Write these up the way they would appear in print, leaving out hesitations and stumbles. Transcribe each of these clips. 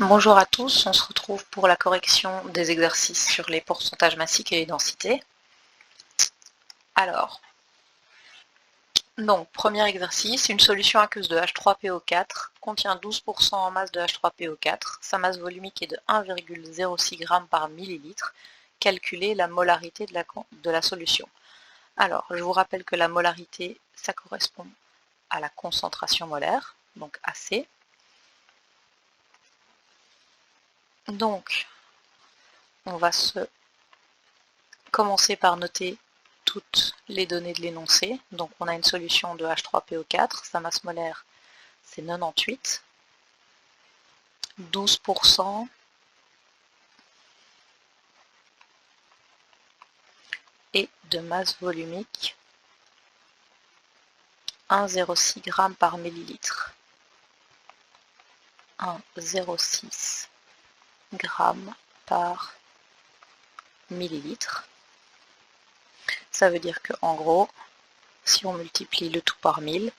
Bonjour à tous, on se retrouve pour la correction des exercices sur les pourcentages massiques et les densités. Alors, donc premier exercice, une solution aqueuse de H3PO4 contient 12% en masse de H3PO4, sa masse volumique est de 1,06 g par millilitre. Calculez la molarité de la solution. Alors, je vous rappelle que la molarité, ça correspond à la concentration molaire, donc AC. Donc, on va commencer par noter toutes les données de l'énoncé. Donc on a une solution de H3PO4, sa masse molaire c'est 98, 12% et de masse volumique 1,06 g par millilitre. 1,06 g par millilitre. Ça veut dire que en gros, si on multiplie le tout par 1000,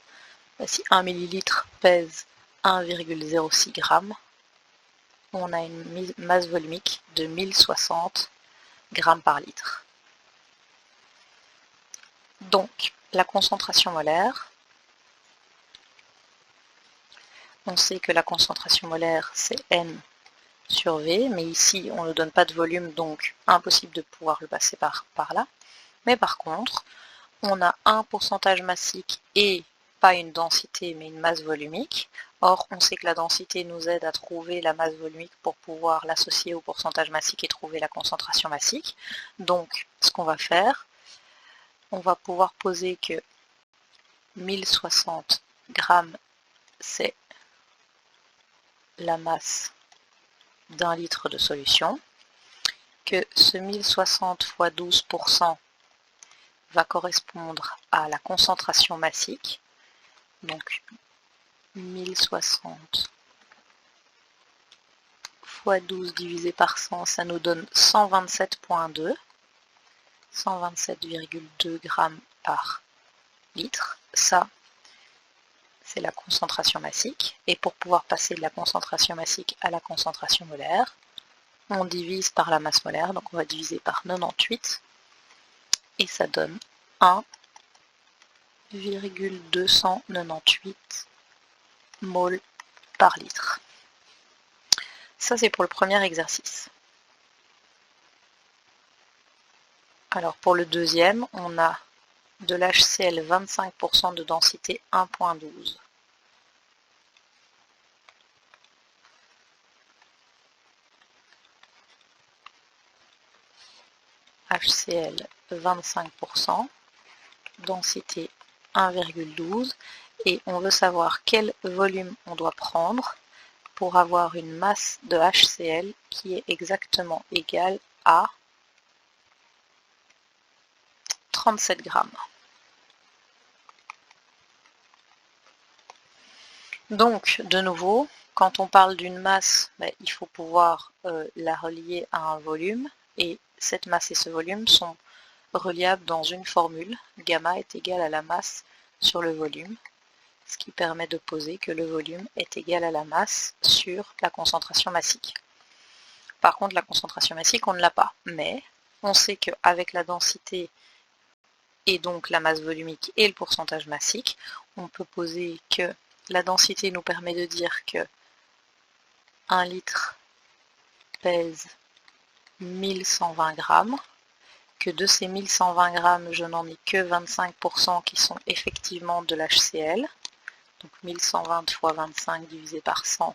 si 1 millilitre pèse 1,06 g, on a une masse volumique de 1060 g par litre. Donc, la concentration molaire, on sait que la concentration molaire c'est N sur V, mais ici on ne donne pas de volume, donc impossible de pouvoir le passer par là. Mais par contre, on a un pourcentage massique et pas une densité mais une masse volumique. Or, on sait que la densité nous aide à trouver la masse volumique pour pouvoir l'associer au pourcentage massique et trouver la concentration massique. Donc, ce qu'on va faire, on va pouvoir poser que 1060 grammes, c'est la masse d'un litre de solution, que ce 1060 fois 12% va correspondre à la concentration massique. Donc 1060 fois 12 divisé par 100, ça nous donne 127,2, 127,2 grammes par litre. Ça, c'est la concentration massique. Et pour pouvoir passer de la concentration massique à la concentration molaire, on divise par la masse molaire, donc on va diviser par 98, et ça donne 1,298 mol par litre. Ça, c'est pour le premier exercice. Alors pour le deuxième, on a de l'HCl 25% de densité 1,12. HCl 25%, densité 1,12, et on veut savoir quel volume on doit prendre pour avoir une masse de HCl qui est exactement égale à 37 grammes. Donc, de nouveau, quand on parle d'une masse, il faut pouvoir la relier à un volume, et cette masse et ce volume sont reliables dans une formule. Gamma est égal à la masse sur le volume, ce qui permet de poser que le volume est égal à la masse sur la concentration massique. Par contre, la concentration massique, on ne l'a pas, mais on sait qu'avec la densité et donc la masse volumique et le pourcentage massique, on peut poser que la densité nous permet de dire que 1 litre pèse 1120 grammes, que de ces 1120 grammes, je n'en ai que 25% qui sont effectivement de l'HCl. Donc 1120 fois 25 divisé par 100,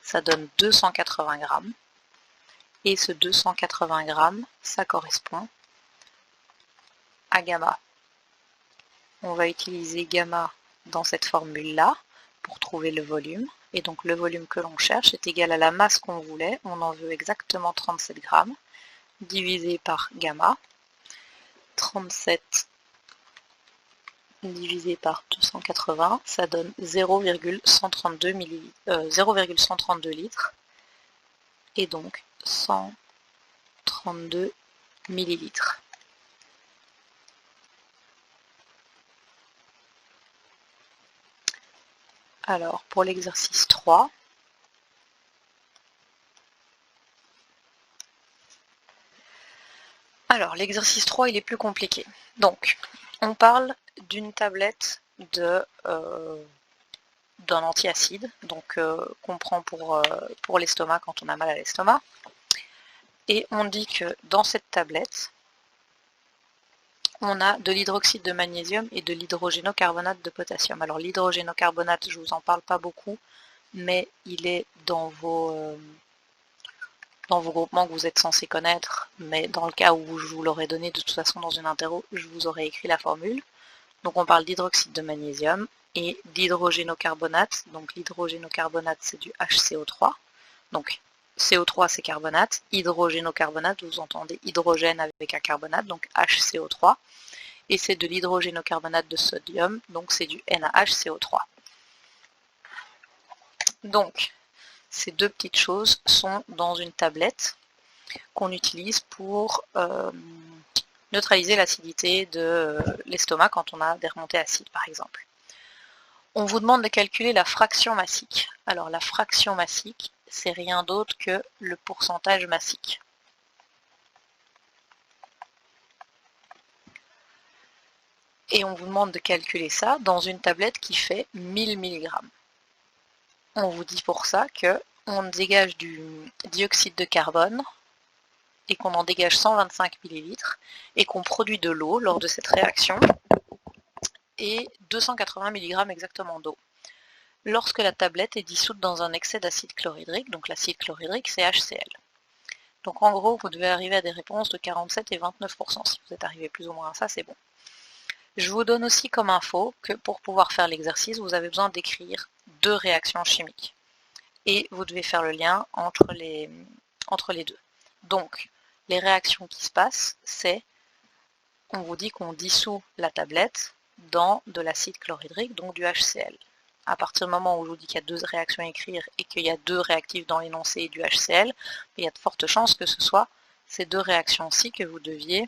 ça donne 280 grammes. Et ce 280 grammes, ça correspond à gamma. On va utiliser gamma dans cette formule-là pour trouver le volume. Et donc le volume que l'on cherche est égal à la masse qu'on voulait. On en veut exactement 37 grammes, divisé par gamma. 37 divisé par 280, ça donne 0,132 litres, et donc 132 millilitres. Alors, pour l'exercice 3, Alors, l'exercice 3, il est plus compliqué. Donc, on parle d'une tablette d'un antiacide, donc qu'on prend pour l'estomac quand on a mal à l'estomac. Et on dit que dans cette tablette, on a de l'hydroxyde de magnésium et de l'hydrogénocarbonate de potassium. Alors l'hydrogénocarbonate, je ne vous en parle pas beaucoup, mais il est dans vos groupements que vous êtes censés connaître, mais dans le cas où je vous l'aurais donné de toute façon dans une interro, je vous aurais écrit la formule. Donc on parle d'hydroxyde de magnésium et d'hydrogénocarbonate. Donc l'hydrogénocarbonate, c'est du HCO3. Donc CO3 c'est carbonate, hydrogénocarbonate, vous entendez hydrogène avec un carbonate, donc HCO3, et c'est de l'hydrogénocarbonate de sodium, donc c'est du NaHCO3. Donc, ces deux petites choses sont dans une tablette qu'on utilise pour neutraliser l'acidité de l'estomac quand on a des remontées acides, par exemple. On vous demande de calculer la fraction massique. Alors la fraction massique, c'est rien d'autre que le pourcentage massique. Et on vous demande de calculer ça dans une tablette qui fait 1000 mg. On vous dit pour ça qu'on dégage du dioxyde de carbone et qu'on en dégage 125 ml et qu'on produit de l'eau lors de cette réaction et 280 mg exactement d'eau. Lorsque la tablette est dissoute dans un excès d'acide chlorhydrique, donc l'acide chlorhydrique c'est HCl. Donc en gros, vous devez arriver à des réponses de 47 et 29%. Si vous êtes arrivé plus ou moins à ça, c'est bon. Je vous donne aussi comme info que pour pouvoir faire l'exercice, vous avez besoin d'écrire 2 réactions chimiques. Et vous devez faire le lien entre les deux. Donc, les réactions qui se passent, c'est, on vous dit qu'on dissout la tablette dans de l'acide chlorhydrique, donc du HCl. À partir du moment où je vous dis qu'il y a 2 réactions à écrire et qu'il y a 2 réactifs dans l'énoncé et du HCl, il y a de fortes chances que ce soit ces 2 réactions-ci que vous deviez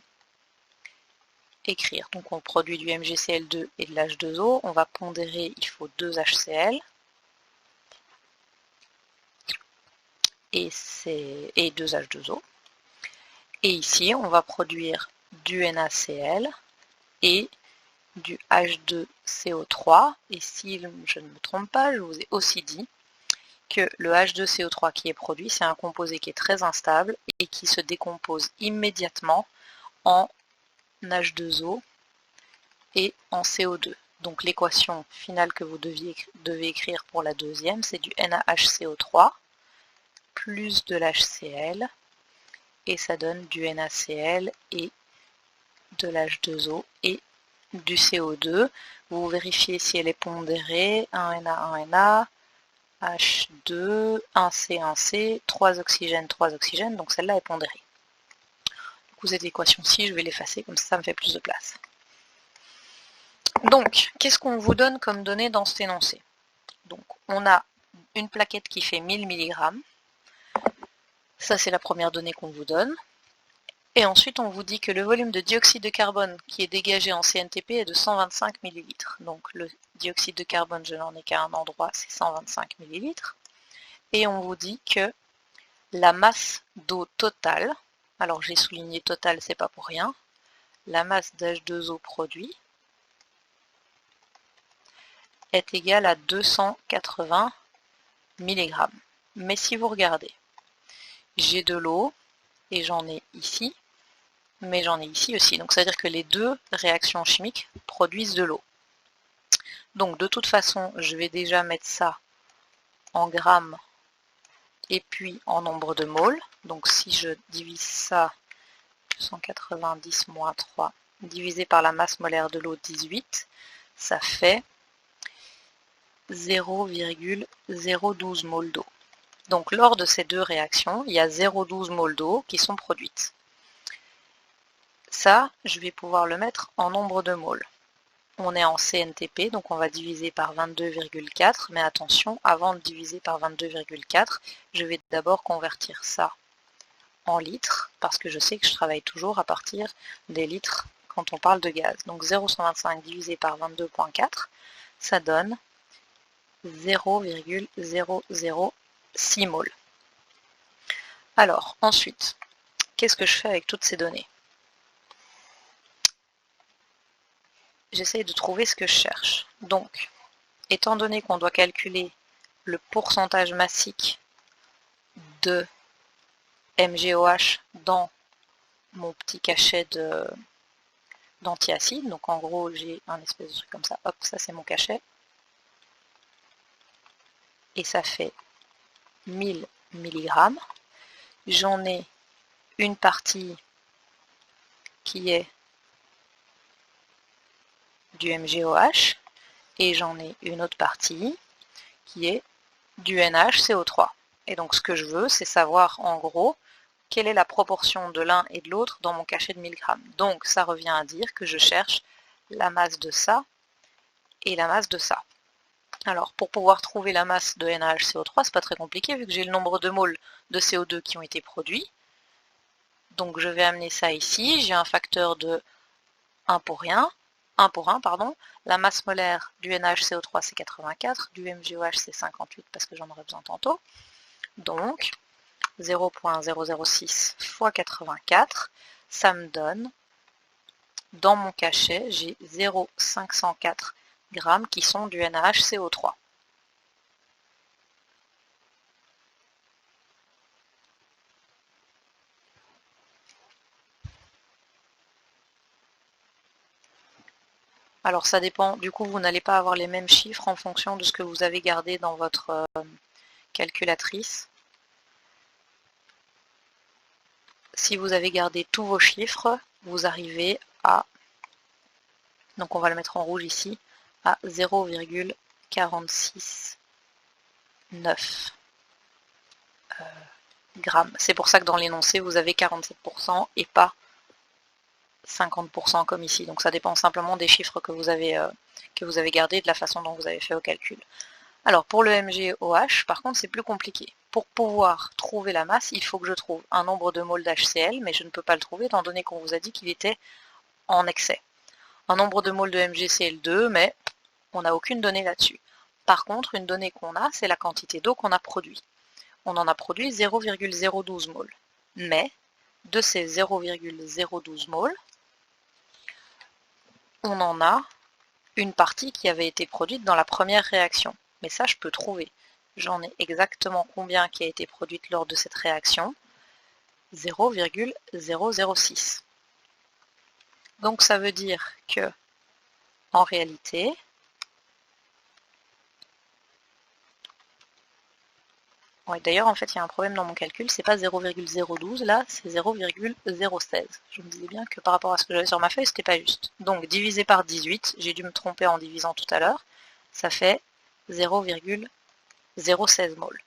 écrire. Donc on produit du MgCl2 et de l'H2O, on va pondérer, il faut 2 HCl et 2 H2O. Et ici, on va produire du NaCl et du H2CO3. Et si je ne me trompe pas, je vous ai aussi dit que le H2CO3 qui est produit, c'est un composé qui est très instable et qui se décompose immédiatement en H2O et en CO2. Donc l'équation finale que vous devez écrire pour la deuxième, c'est du NaHCO3 plus de l'HCl et ça donne du NaCl et de l'H2O et du CO2. Vous vérifiez si elle est pondérée, 1 Na, 1 Na, H2, 1C, 1C, 3 oxygènes, 3 oxygènes, donc celle-là est pondérée. Du coup, cette équation-ci, je vais l'effacer, comme ça me fait plus de place. Donc, qu'est-ce qu'on vous donne comme données dans cet énoncé? Donc, on a une plaquette qui fait 1000 mg. Ça, c'est la première donnée qu'on vous donne. Et ensuite, on vous dit que le volume de dioxyde de carbone qui est dégagé en CNTP est de 125 ml. Donc, le dioxyde de carbone, je n'en ai qu'à un endroit, c'est 125 ml. Et on vous dit que la masse d'eau totale, alors j'ai souligné totale, c'est pas pour rien, la masse d'H2O produit est égale à 280 mg. Mais si vous regardez, j'ai de l'eau et j'en ai ici, mais j'en ai ici aussi. Donc ça veut dire que les 2 réactions chimiques produisent de l'eau. Donc de toute façon, je vais déjà mettre ça en grammes et puis en nombre de moles. Donc si je divise ça, 290 moins 3, divisé par la masse molaire de l'eau, 18, ça fait 0,012 mol d'eau. Donc lors de ces 2 réactions, il y a 0,12 mol d'eau qui sont produites. Ça, je vais pouvoir le mettre en nombre de moles. On est en CNTP, donc on va diviser par 22,4, mais attention, avant de diviser par 22,4, je vais d'abord convertir ça en litres, parce que je sais que je travaille toujours à partir des litres quand on parle de gaz. Donc 0,125 divisé par 22,4, ça donne 0,006 moles. Alors, ensuite, qu'est-ce que je fais avec toutes ces données? j'essaye de trouver ce que je cherche. Donc, étant donné qu'on doit calculer le pourcentage massique de MgOH dans mon petit cachet d'antiacide, donc en gros j'ai un espèce de truc comme ça, hop, ça c'est mon cachet, et ça fait 1000 mg. J'en ai une partie qui est du MgOH et j'en ai une autre partie qui est du NaHCO3. Et donc ce que je veux, c'est savoir en gros quelle est la proportion de l'un et de l'autre dans mon cachet de 1000 grammes. Donc ça revient à dire que je cherche la masse de ça et la masse de ça. Alors pour pouvoir trouver la masse de NaHCO3, c'est pas très compliqué vu que j'ai le nombre de moles de CO2 qui ont été produits. Donc je vais amener ça ici, j'ai un facteur de 1 pour 1, pardon. La masse molaire du NaHCO3 c'est 84, du MgOH c'est 58 parce que j'en aurai besoin tantôt. Donc 0,006 fois 84, ça me donne, dans mon cachet, j'ai 0,504 grammes qui sont du NaHCO3. Alors ça dépend, du coup vous n'allez pas avoir les mêmes chiffres en fonction de ce que vous avez gardé dans votre calculatrice. Si vous avez gardé tous vos chiffres, vous arrivez à, donc on va le mettre en rouge ici, à 0,469 grammes. C'est pour ça que dans l'énoncé, vous avez 47% et pas 50% comme ici. Donc ça dépend simplement des chiffres que vous avez gardés et de la façon dont vous avez fait au calcul. Alors pour le MgOH, par contre, c'est plus compliqué. Pour pouvoir trouver la masse, il faut que je trouve un nombre de moles d'HCl, mais je ne peux pas le trouver étant donné qu'on vous a dit qu'il était en excès. Un nombre de moles de MgCl2, mais on n'a aucune donnée là-dessus. Par contre, une donnée qu'on a, c'est la quantité d'eau qu'on a produit. On en a produit 0,012 moles. Mais de ces 0,012 moles, on en a une partie qui avait été produite dans la première réaction. Mais ça, je peux trouver. J'en ai exactement combien qui a été produite lors de cette réaction. 0,006. Donc ça veut dire que, en réalité, ouais, d'ailleurs, en fait, il y a un problème dans mon calcul, c'est pas 0,012 là, c'est 0,016. Je me disais bien que par rapport à ce que j'avais sur ma feuille, c'était pas juste. Donc, divisé par 18, j'ai dû me tromper en divisant tout à l'heure, ça fait 0,016 moles.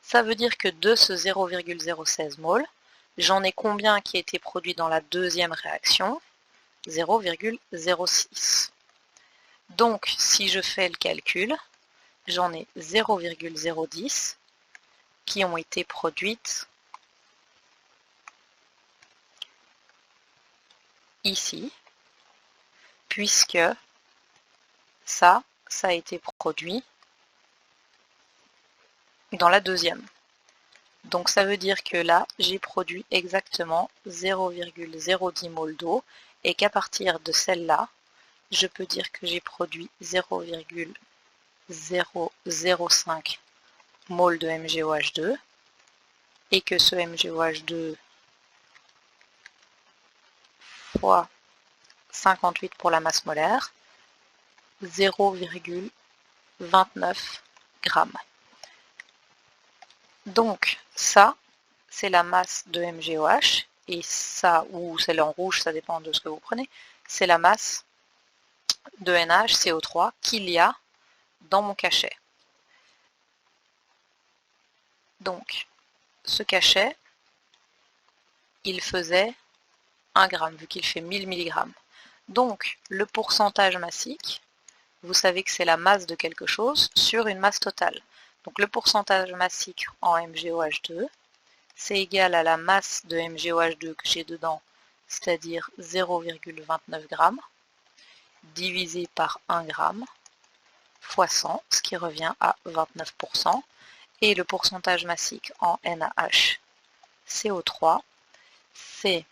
Ça veut dire que de ce 0,016 moles, j'en ai combien qui a été produit dans la deuxième réaction? 0,06. Donc, si je fais le calcul, j'en ai 0,010 qui ont été produites ici, puisque ça a été produit dans la deuxième. Donc ça veut dire que là, j'ai produit exactement 0,010 moles d'eau et qu'à partir de celle-là, je peux dire que j'ai produit 0,005 moles de MgOH2 et que ce MgOH2 fois 58 pour la masse molaire, 0,29 grammes. Donc ça, c'est la masse de MgOH, et ça, ou celle en rouge, ça dépend de ce que vous prenez, c'est la masse de NaHCO3 qu'il y a dans mon cachet. Donc, ce cachet, il faisait 1 gramme, vu qu'il fait 1000 mg. Donc, le pourcentage massique, vous savez que c'est la masse de quelque chose sur une masse totale. Donc, le pourcentage massique en MgOH2, c'est égal à la masse de MgOH2 que j'ai dedans, c'est-à-dire 0,29 g, divisé par 1 g, fois 100, ce qui revient à 29%. Et le pourcentage massique en NaHCO3, c'est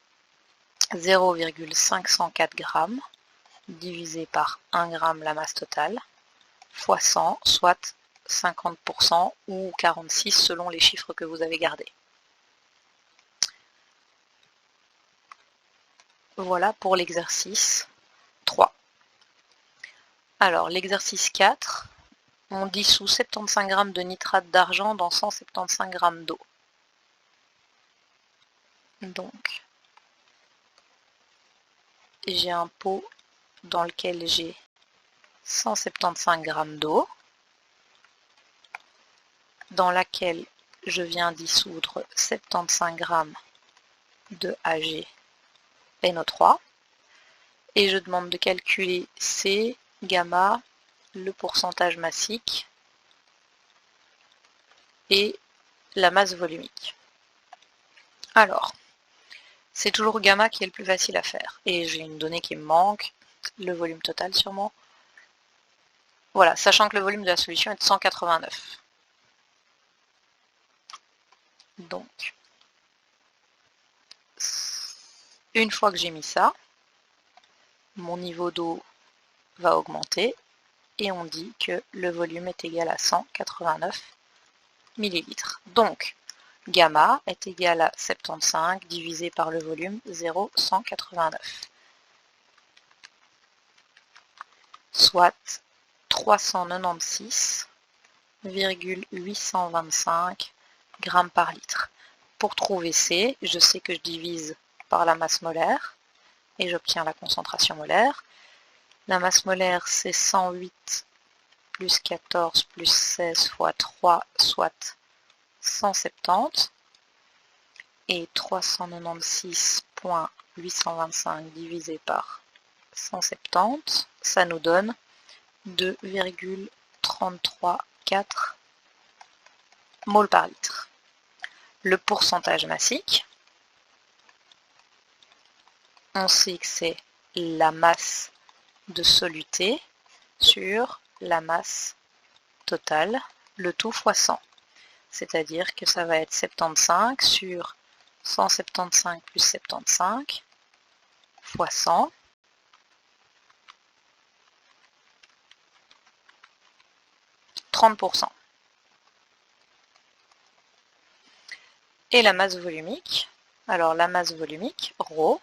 0,504 g divisé par 1 g la masse totale, fois 100, soit 50% ou 46 selon les chiffres que vous avez gardés. Voilà pour l'exercice 3. Alors l'exercice 4, on dissout 75 g de nitrate d'argent dans 175 g d'eau. Donc, j'ai un pot dans lequel j'ai 175 g d'eau, dans laquelle je viens dissoudre 75 g de AgNO3, et je demande de calculer C, gamma, le pourcentage massique et la masse volumique. Alors, c'est toujours gamma qui est le plus facile à faire. Et j'ai une donnée qui me manque, le volume total sûrement. Voilà, sachant que le volume de la solution est de 189. Donc, une fois que j'ai mis ça, mon niveau d'eau va augmenter et on dit que le volume est égal à 189 ml. Donc, gamma est égal à 75 divisé par le volume 0,189, soit 396,825 grammes par litre. Pour trouver C, je sais que je divise par la masse molaire et j'obtiens la concentration molaire. La masse molaire, c'est 108 plus 14 plus 16 fois 3, soit 170. Et 396,825 divisé par 170, ça nous donne 2,334 moles par litre. Le pourcentage massique, on sait que c'est la masse de soluté sur la masse totale, le tout fois 100. C'est-à-dire que ça va être 75 sur 175 plus 75 fois 100. « 30%. Et la masse volumique, alors la masse volumique, ρ,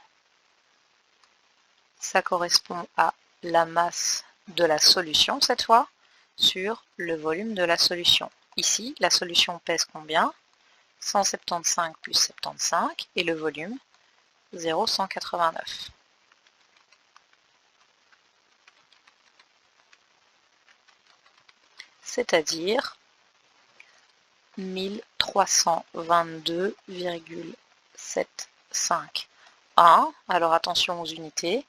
ça correspond à la masse de la solution cette fois, sur le volume de la solution. Ici, la solution pèse combien? 175 plus 75 et le volume 0,189. C'est-à-dire 1322,75. Alors attention aux unités.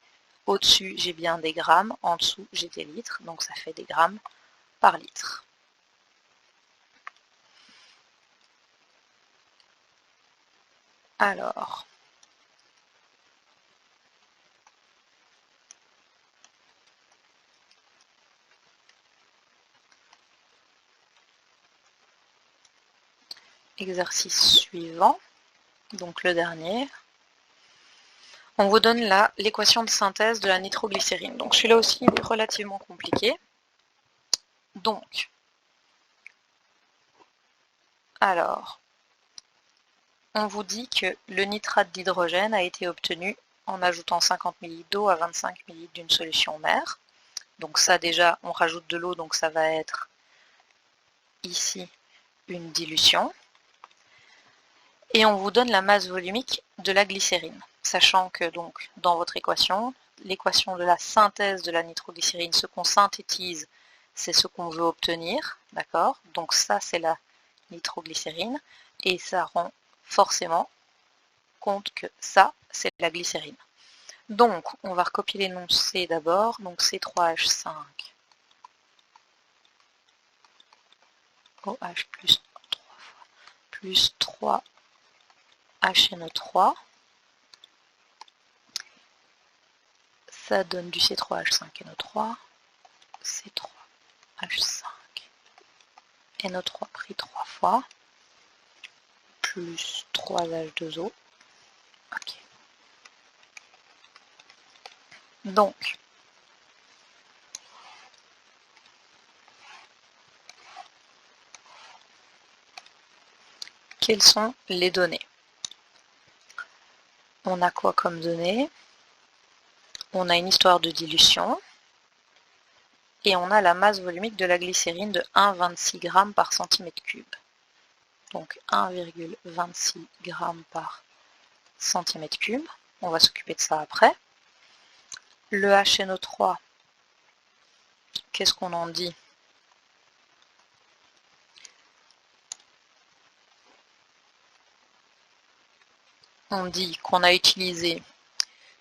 Au-dessus, j'ai bien des grammes. En dessous, j'ai des litres. Donc ça fait des grammes par litre. Alors, exercice suivant, donc le dernier. On vous donne là l'équation de synthèse de la nitroglycérine. Donc celui-là aussi est relativement compliqué. Donc, alors, on vous dit que le nitrate d'hydrogène a été obtenu en ajoutant 50 ml d'eau à 25 ml d'une solution mère. Donc ça déjà, on rajoute de l'eau, donc ça va être ici une dilution. Et on vous donne la masse volumique de la glycérine, sachant que donc dans votre équation, l'équation de la synthèse de la nitroglycérine, ce qu'on synthétise, c'est ce qu'on veut obtenir, d'accord? Donc ça, c'est la nitroglycérine, et ça rend forcément compte que ça, c'est la glycérine. Donc, on va recopier l'énoncé d'abord, donc C3H5, OH plus 3 HNO3, ça donne du C3H5NO3, C3H5NO3 pris 3 fois, plus 3H2O. Ok. Donc, quelles sont les données? On a quoi comme données? On a une histoire de dilution et on a la masse volumique de la glycérine de 1,26 g par centimètre cube. Donc 1,26 g par centimètre cube. On va s'occuper de ça après. Le HNO3, qu'est-ce qu'on en dit? On dit qu'on a utilisé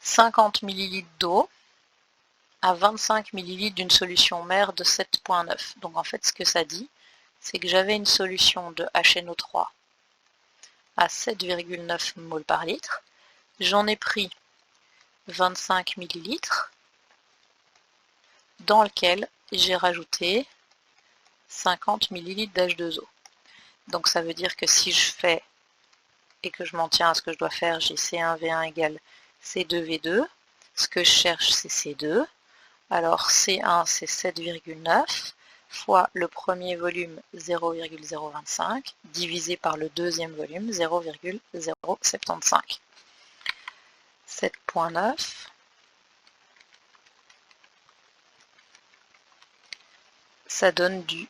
50 ml d'eau à 25 ml d'une solution mère de 7,9. Donc en fait ce que ça dit, c'est que j'avais une solution de HNO3 à 7,9 mol par litre. J'en ai pris 25 ml dans lequel j'ai rajouté 50 ml d'H2O. Donc ça veut dire que si je fais et que je m'en tiens à ce que je dois faire, j'ai C1V1 égale C2V2. Ce que je cherche, c'est C2. Alors C1, c'est 7,9 fois le premier volume 0,025 divisé par le deuxième volume 0,075. 7,9 ça donne du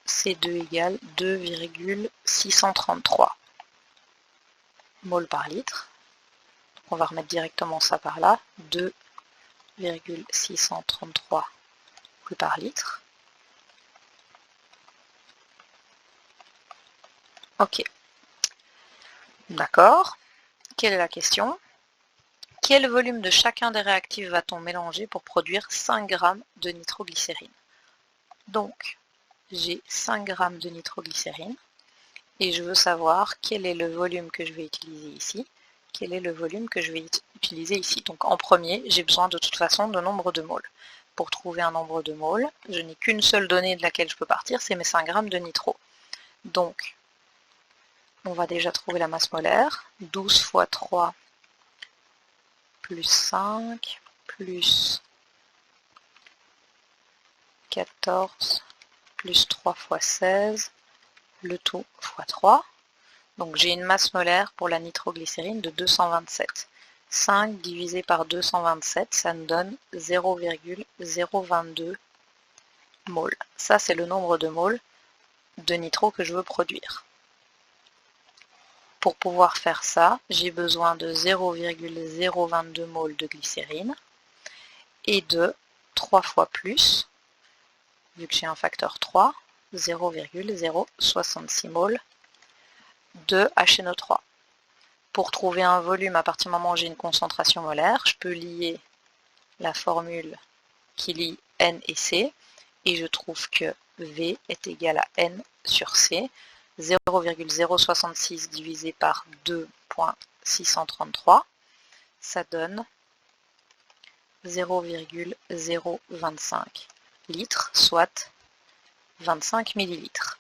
C2 égale 2,633 mol par litre. Donc on va remettre directement ça par là, 2,633 mol par litre. Ok. D'accord. Quelle est la question? Quel volume de chacun des réactifs va-t-on mélanger pour produire 5 g de nitroglycérine? Donc, j'ai 5 g de nitroglycérine et je veux savoir quel est le volume que je vais utiliser ici, quel est le volume que je vais utiliser ici. Donc en premier, j'ai besoin de toute façon de nombre de moles. Pour trouver un nombre de moles, je n'ai qu'une seule donnée de laquelle je peux partir, c'est mes 5 g de nitro. Donc, on va déjà trouver la masse molaire. 12 fois 3 plus 5 plus 14 plus 3 fois 16, le tout fois 3. Donc j'ai une masse molaire pour la nitroglycérine de 227. 5 divisé par 227, ça me donne 0,022 moles. Ça, c'est le nombre de moles de nitro que je veux produire. Pour pouvoir faire ça, j'ai besoin de 0,022 moles de glycérine et de 3 fois plus, vu que j'ai un facteur 3, 0,066 moles de HNO3. Pour trouver un volume, à partir du moment où j'ai une concentration molaire, je peux lier la formule qui lie N et C, et je trouve que V est égal à N sur C. 0,066 divisé par 2,633, ça donne 0,025 litres, soit 25 millilitres.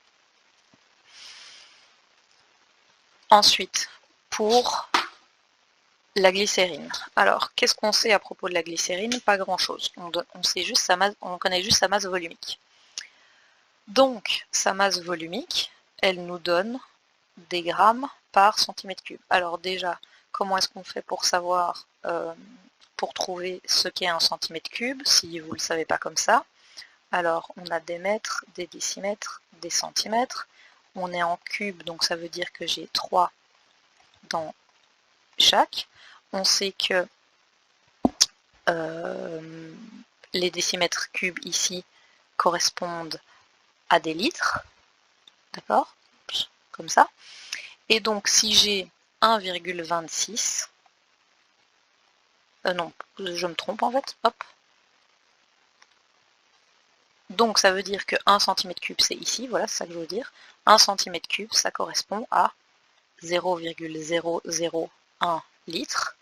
Ensuite, pour la glycérine. Alors, qu'est-ce qu'on sait à propos de la glycérine? Pas grand-chose. On connaît juste sa masse volumique. Donc, sa masse volumique, elle nous donne des grammes par centimètre cube. Alors déjà, comment est-ce qu'on fait pour savoir, pour trouver ce qu'est un centimètre cube, si vous ne le savez pas comme ça? Alors, on a des mètres, des décimètres, des centimètres. On est en cube, donc ça veut dire que j'ai 3 dans chaque. On sait que les décimètres cubes ici correspondent à des litres, d'accord, comme ça. Et donc si j'ai 1,26, non, je me trompe en fait, hop. Donc ça veut dire que 1 cm3 c'est ici, voilà, c'est ça que je veux dire. 1 cm3 ça correspond à 0,001 litres.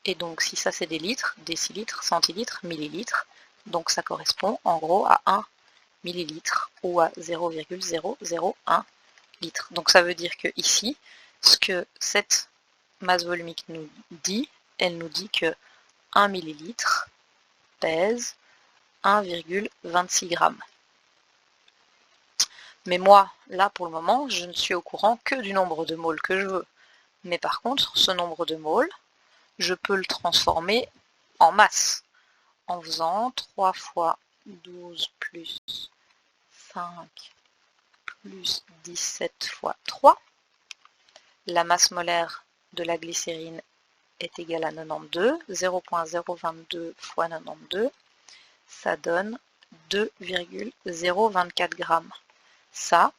Et donc si ça c'est des litres, décilitres, centilitres, millilitres, donc ça correspond en gros à 1 millilitre ou à 0,001 litre. Donc ça veut dire que ici, ce que cette masse volumique nous dit, elle nous dit que 1 millilitre pèse 1,26 g. Mais moi, là pour le moment, je ne suis au courant que du nombre de moles que je veux. Mais par contre, ce nombre de moles, je peux le transformer en masse en faisant 3 fois 12 plus 5 plus 17 fois 3. La masse molaire de la glycérine est égale à 92. 0,022 fois 92, ça donne 2,024 grammes. Ça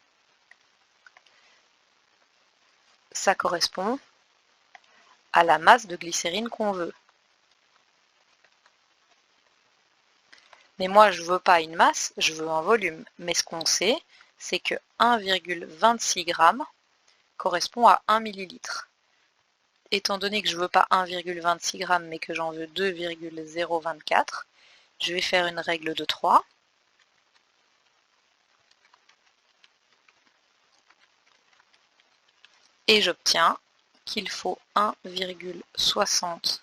correspond à la masse de glycérine qu'on veut. Mais moi, je ne veux pas une masse, je veux un volume. Mais ce qu'on sait, c'est que 1,26 g correspond à 1 ml. Étant donné que je ne veux pas 1,26 g, mais que j'en veux 2,024, je vais faire une règle de 3. Et j'obtiens qu'il faut 1,60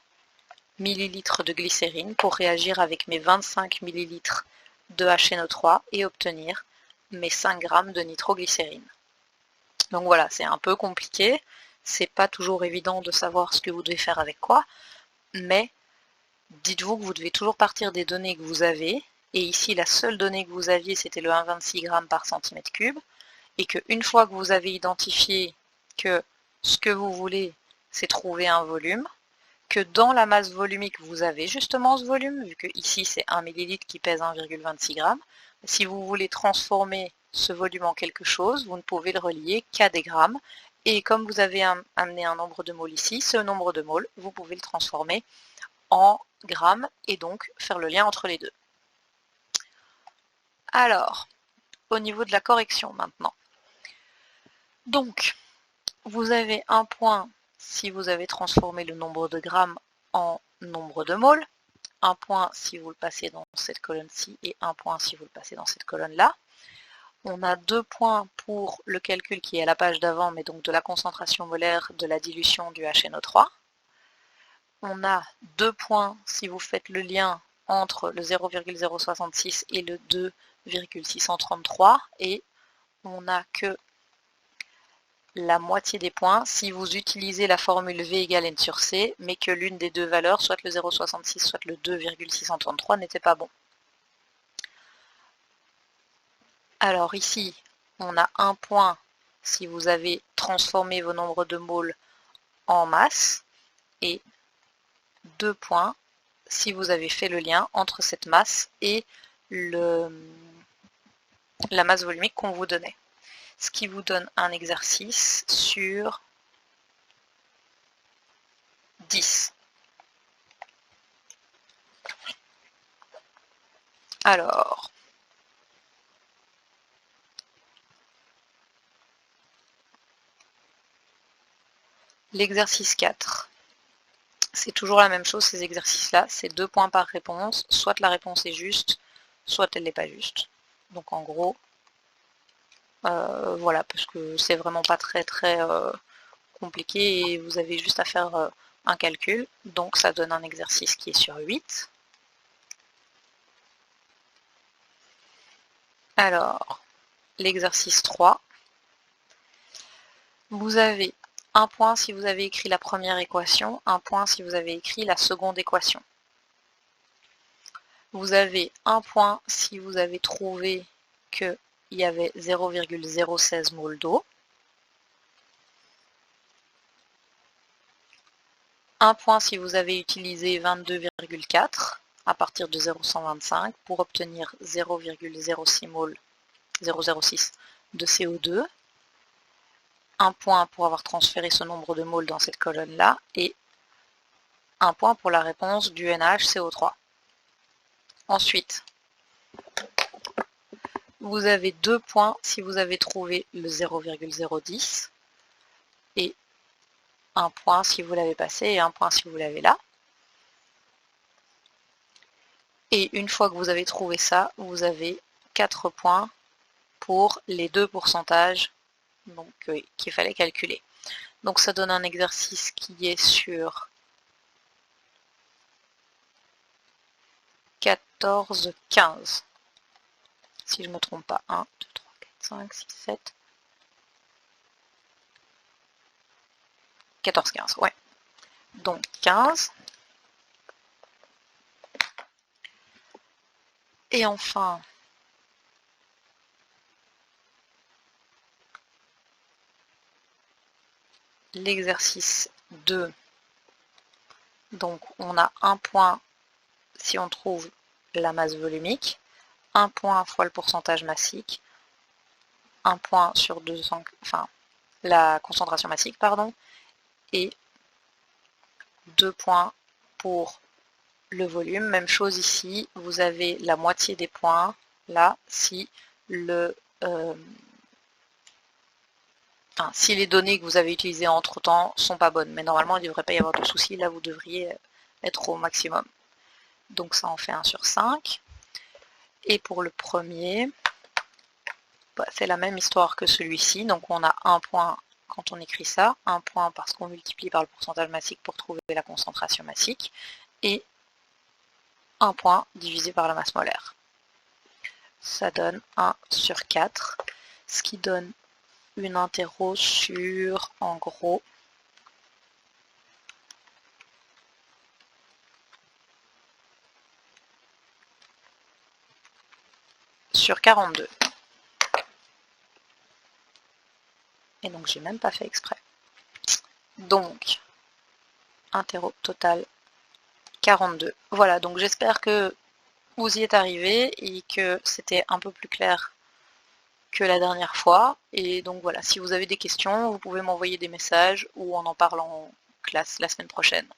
ml de glycérine pour réagir avec mes 25 ml de HNO3 et obtenir mes 5 g de nitroglycérine. Donc voilà, c'est un peu compliqué, c'est pas toujours évident de savoir ce que vous devez faire avec quoi, mais dites-vous que vous devez toujours partir des données que vous avez, et ici la seule donnée que vous aviez c'était le 1,26 g par centimètre cube, et qu'une fois que vous avez identifié que ce que vous voulez c'est trouver un volume, que dans la masse volumique vous avez justement ce volume, vu que ici c'est 1 ml qui pèse 1,26 g, si vous voulez transformer ce volume en quelque chose, vous ne pouvez le relier qu'à des grammes, et comme vous avez amené un nombre de moles ici, ce nombre de moles, vous pouvez le transformer en grammes, et donc faire le lien entre les deux. Alors, au niveau de la correction maintenant. Donc, vous avez un point si vous avez transformé le nombre de grammes en nombre de moles, un point si vous le passez dans cette colonne-ci et un point si vous le passez dans cette colonne-là. On a 2 points pour le calcul qui est à la page d'avant, mais donc de la concentration molaire de la dilution du HNO3. On a 2 points si vous faites le lien entre le 0,066 et le 2,633, et on n'a que la moitié des points si vous utilisez la formule V égale N sur C, mais que l'une des deux valeurs, soit le 0,66, soit le 2,633, n'était pas bon. Alors ici, on a un point si vous avez transformé vos nombres de moles en masse, et 2 points si vous avez fait le lien entre cette masse et la masse volumique qu'on vous donnait. Ce qui vous donne un exercice sur 10. Alors, l'exercice 4. C'est toujours la même chose, ces exercices-là. C'est 2 points par réponse. Soit la réponse est juste, soit elle n'est pas juste. Donc en gros, voilà, parce que c'est vraiment pas très compliqué et vous avez juste à faire un calcul. Donc ça donne un exercice qui est sur 8. Alors, l'exercice 3. Vous avez un point si vous avez écrit la première équation, un point si vous avez écrit la seconde équation. Vous avez un point si vous avez trouvé qu'il y avait 0,016 mol d'eau. Un point si vous avez utilisé 22,4 à partir de 0,125 pour obtenir 0,06 mol, 0,06 de CO2. Un point pour avoir transféré ce nombre de moles dans cette colonne-là, et un point pour la réponse du NaHCO3. Ensuite, vous avez 2 points si vous avez trouvé le 0,010, et un point si vous l'avez passé et un point si vous l'avez là. Et une fois que vous avez trouvé ça, vous avez 4 points pour les 2 pourcentages qu'il fallait calculer. Donc ça donne un exercice qui est sur 14, 15. Si je ne me trompe pas, 1, 2, 3, 4, 5, 6, 7, 14, 15, ouais. Donc 15. Et enfin, l'exercice 2. Donc on a un point si on trouve la masse volumique, un point fois le pourcentage massique, un point sur 200, enfin la concentration massique, pardon, et 2 points pour le volume. Même chose ici, vous avez la moitié des points là si si les données que vous avez utilisées entre temps sont pas bonnes. Mais normalement, il ne devrait pas y avoir de soucis. Là, vous devriez être au maximum. Donc ça en fait 1 sur 5. Et pour le premier, c'est la même histoire que celui-ci. Donc on a un point quand on écrit ça, un point parce qu'on multiplie par le pourcentage massique pour trouver la concentration massique, et un point divisé par la masse molaire. Ça donne 1 sur 4, ce qui donne une interro sur, en gros, sur 42. Et donc j'ai même pas fait exprès. Donc, interro total 42. Voilà, donc j'espère que vous y êtes arrivé et que c'était un peu plus clair que la dernière fois. Et donc voilà, si vous avez des questions, vous pouvez m'envoyer des messages ou on en parle en classe la semaine prochaine.